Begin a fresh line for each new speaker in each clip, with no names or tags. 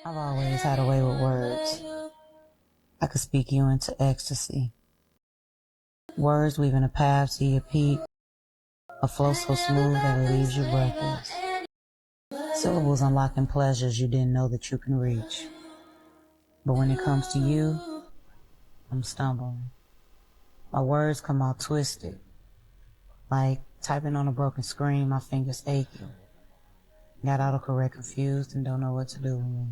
I've always had a way with words. I could speak you into ecstasy. Words weaving a path to your peak, a flow so smooth that it leaves you breathless. Syllables unlocking pleasures you didn't know that you can reach. But when it comes to you, I'm stumbling. My words come out twisted. Like typing on a broken screen, my fingers aching. Got autocorrect confused and don't know what to do with me.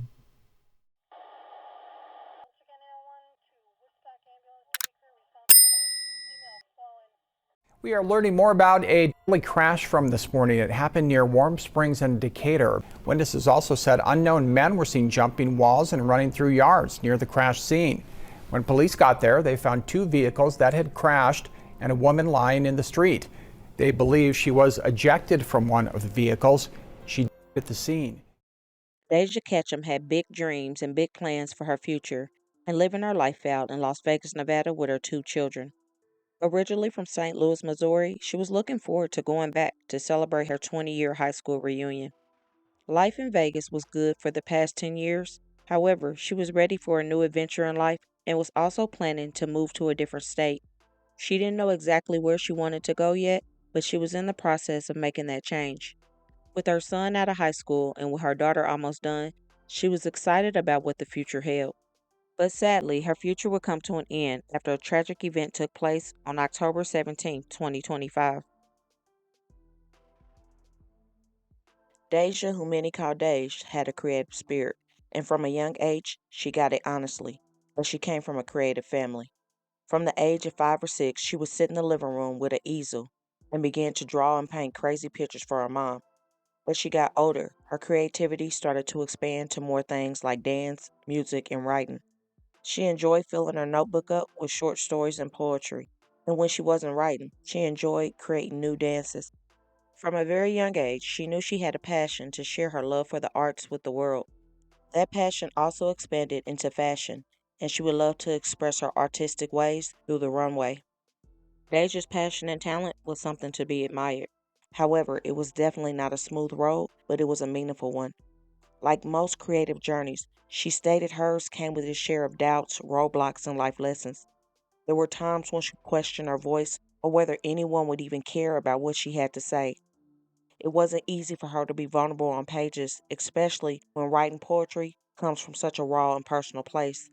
We are learning more about a deadly crash from this morning. It happened near Warm Springs and Decatur. Witnesses also said unknown men were seen jumping walls and running through yards near the crash scene. When police got there, they found two vehicles that had crashed and a woman lying in the street. They believe she was ejected from one of the vehicles. She died at the scene.
Deja Ketchum had big dreams and big plans for her future and living her life out in Las Vegas, Nevada with her two children. Originally from St. Louis, Missouri, she was looking forward to going back to celebrate her 20-year high school reunion. Life in Vegas was good for the past 10 years. However, she was ready for a new adventure in life and was also planning to move to a different state. She didn't know exactly where she wanted to go yet, but she was in the process of making that change. With her son out of high school and with her daughter almost done, she was excited about what the future held. But sadly, her future would come to an end after a tragic event took place on October 17, 2025. Deja, who many call Dej, had a creative spirit, and from a young age, she got it honestly, but she came from a creative family. From the age of 5 or 6, she would sit in the living room with an easel and began to draw and paint crazy pictures for her mom. As she got older, her creativity started to expand to more things like dance, music, and writing. She enjoyed filling her notebook up with short stories and poetry, and when she wasn't writing, she enjoyed creating new dances. From a very young age, she knew she had a passion to share her love for the arts with the world. That passion also expanded into fashion, and she would love to express her artistic ways through the runway. Deja's passion and talent was something to be admired. However, it was definitely not a smooth road, but it was a meaningful one. Like most creative journeys, she stated hers came with its share of doubts, roadblocks, and life lessons. There were times when she questioned her voice or whether anyone would even care about what she had to say. It wasn't easy for her to be vulnerable on pages, especially when writing poetry comes from such a raw and personal place.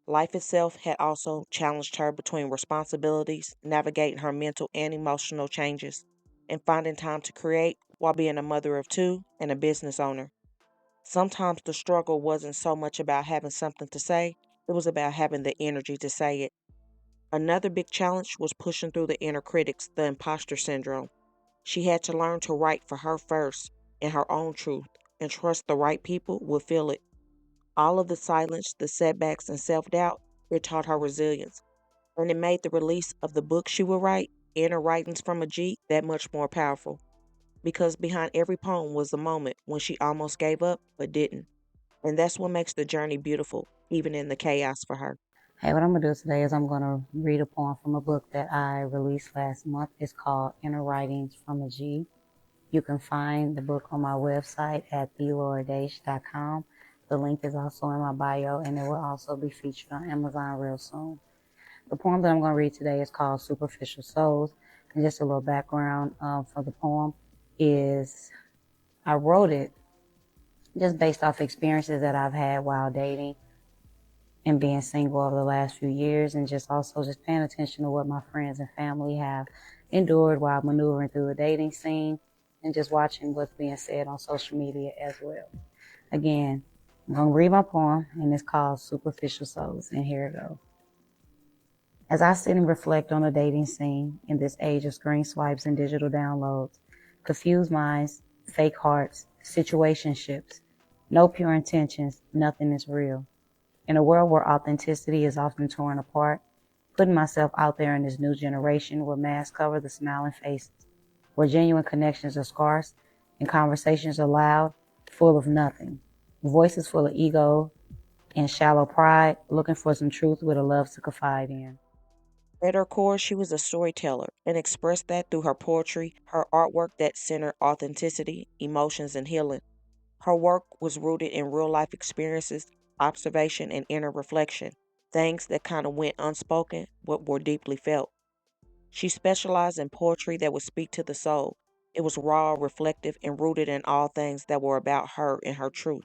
Life itself had also challenged her between responsibilities, navigating her mental and emotional changes, and finding time to create while being a mother of two and a business owner. Sometimes the struggle wasn't so much about having something to say, it was about having the energy to say it. Another big challenge was pushing through the inner critics, the imposter syndrome. She had to learn to write for her first, in her own truth, and trust the right people would feel it. All of the silence, the setbacks, and self doubt, it taught her resilience. And it made the release of the book she would write, Inner Writings from a G, that much more powerful. Because behind every poem was a moment when she almost gave up but didn't. And that's what makes the journey beautiful, even in the chaos for her.
Hey, what I'm going to do today is I'm going to read a poem from a book that I released last month. It's called Inner Writings from a G. You can find the book on my website at lled.com. The link is also in my bio, and it will also be featured on Amazon real soon. The poem that I'm going to read today is called Superficial Souls. And just a little background for the poem is I wrote it just based off experiences that I've had while dating and being single over the last few years, and just also just paying attention to what my friends and family have endured while maneuvering through the dating scene, and just watching what's being said on social media as well. Again, I'm going to read my poem, and it's called Superficial Souls, and here it goes. As I sit and reflect on the dating scene in this age of screen swipes and digital downloads, confused minds, fake hearts, situationships, no pure intentions, nothing is real. In a world where authenticity is often torn apart, putting myself out there in this new generation where masks cover the smiling faces, where genuine connections are scarce and conversations are loud, full of nothing, voices full of ego and shallow pride, looking for some truth with a love to confide in.
At her core, she was a storyteller and expressed that through her poetry, her artwork that centered authenticity, emotions, and healing. Her work was rooted in real life experiences, observation, and inner reflection, things that kind of went unspoken but were deeply felt. She specialized in poetry that would speak to the soul. It was raw, reflective, and rooted in all things that were about her and her truth.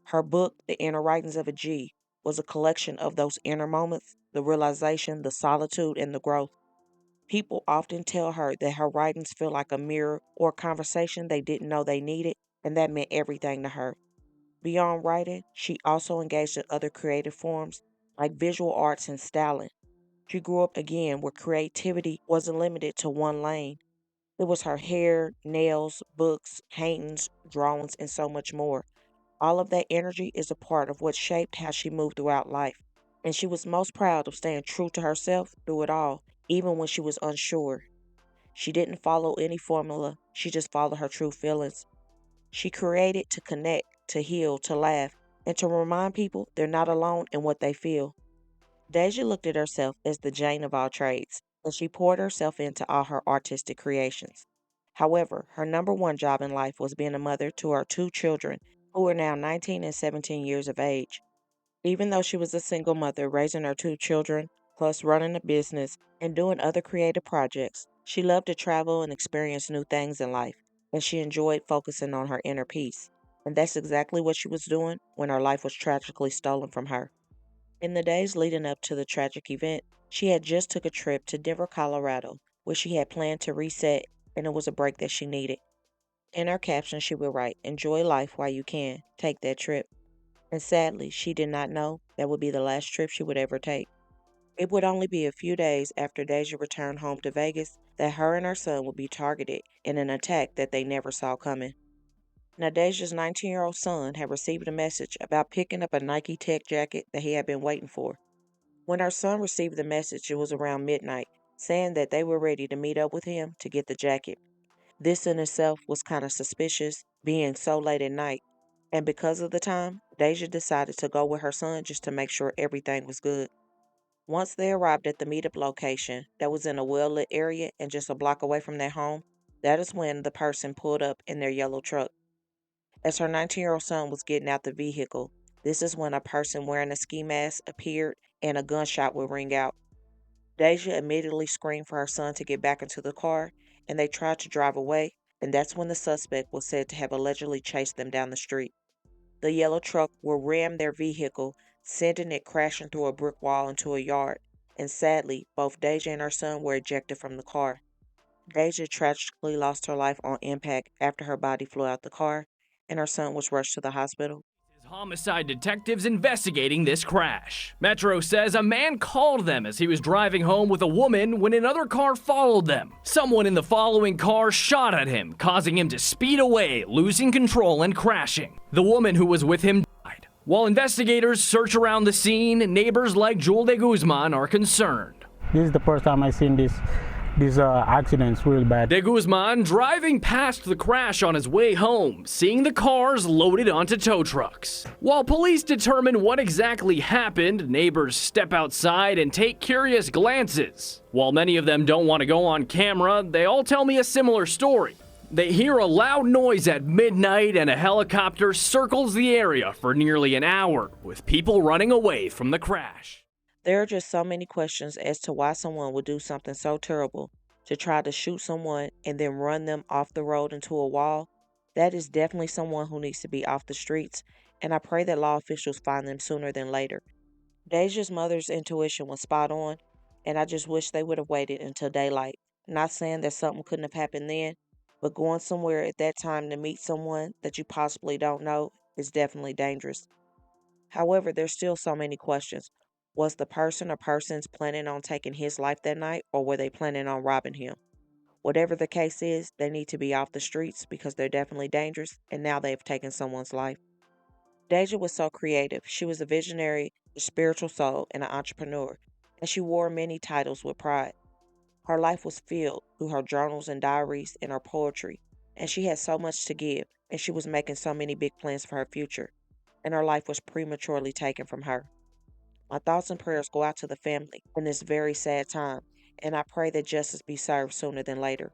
Her book, The Inner Writings of a G, was a collection of those inner moments, the realization, the solitude, and the growth. People often tell her that her writings feel like a mirror or a conversation they didn't know they needed, and that meant everything to her. Beyond writing, she also engaged in other creative forms like visual arts and styling. She grew up again where creativity wasn't limited to one lane. It was her hair, nails, books, paintings, drawings, and so much more. All of that energy is a part of what shaped how she moved throughout life. And she was most proud of staying true to herself through it all, even when she was unsure. She didn't follow any formula, she just followed her true feelings. She created to connect, to heal, to laugh, and to remind people they're not alone in what they feel. Deja looked at herself as the Jane of all trades, and she poured herself into all her artistic creations. However, her number one job in life was being a mother to her two children, who are now 19 and 17 years of age. Even though she was a single mother raising her two children, plus running a business and doing other creative projects, she loved to travel and experience new things in life, and she enjoyed focusing on her inner peace. And that's exactly what she was doing when her life was tragically stolen from her. In the days leading up to the tragic event, she had just took a trip to Denver, Colorado, where she had planned to reset, and it was a break that she needed. In her caption, she would write, "Enjoy life while you can. Take that trip." And sadly, she did not know that would be the last trip she would ever take. It would only be a few days after Deja returned home to Vegas that her and her son would be targeted in an attack that they never saw coming. Now, Deja's 19-year-old son had received a message about picking up a Nike Tech jacket that he had been waiting for. When her son received the message, it was around midnight, saying that they were ready to meet up with him to get the jacket. This in itself was kind of suspicious, being so late at night. And because of the time, Deja decided to go with her son just to make sure everything was good. Once they arrived at the meetup location that was in a well lit area and just a block away from their home, that is when the person pulled up in their yellow truck. As her 19-year-old son was getting out the vehicle, this is when a person wearing a ski mask appeared and a gunshot would ring out. Deja immediately screamed for her son to get back into the car, and they tried to drive away, and that's when the suspect was said to have allegedly chased them down the street. The yellow truck will ram their vehicle, sending it crashing through a brick wall into a yard, and sadly, both Deja and her son were ejected from the car. Deja tragically lost her life on impact after her body flew out the car, and her son was rushed to the hospital.
Homicide detectives investigating this crash. Metro says a man called them as he was driving home with a woman when another car followed them. Someone in the following car shot at him, causing him to speed away, losing control and crashing. The woman who was with him died. While investigators search around the scene, neighbors like Joel de Guzman are concerned.
This is the first time I've seen these accidents really bad.
De Guzman driving past the crash on his way home, seeing the cars loaded onto tow trucks. While police determine what exactly happened, neighbors step outside and take curious glances. While many of them don't want to go on camera, they all tell me a similar story. They hear a loud noise at midnight and a helicopter circles the area for nearly an hour, with people running away from the crash.
There are just so many questions as to why someone would do something so terrible to try to shoot someone and then run them off the road into a wall. That is definitely someone who needs to be off the streets, and I pray that law officials find them sooner than later. Deja's mother's intuition was spot on, and I just wish they would have waited until daylight. Not saying that something couldn't have happened then, but going somewhere at that time to meet someone that you possibly don't know is definitely dangerous. However, there's still so many questions. Was the person or persons planning on taking his life that night, or were they planning on robbing him? Whatever the case is, they need to be off the streets because they're definitely dangerous, and now they've taken someone's life. Deja was so creative. She was a visionary, a spiritual soul, and an entrepreneur, and she wore many titles with pride. Her life was filled through her journals and diaries and her poetry, and she had so much to give, and she was making so many big plans for her future, and her life was prematurely taken from her. My thoughts and prayers go out to the family in this very sad time, and I pray that justice be served sooner than later.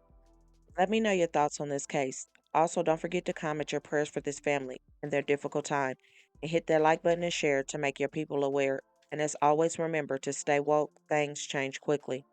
Let me know your thoughts on this case. Also, don't forget to comment your prayers for this family in their difficult time and hit that like button and share to make your people aware. And as always, remember to stay woke, things change quickly.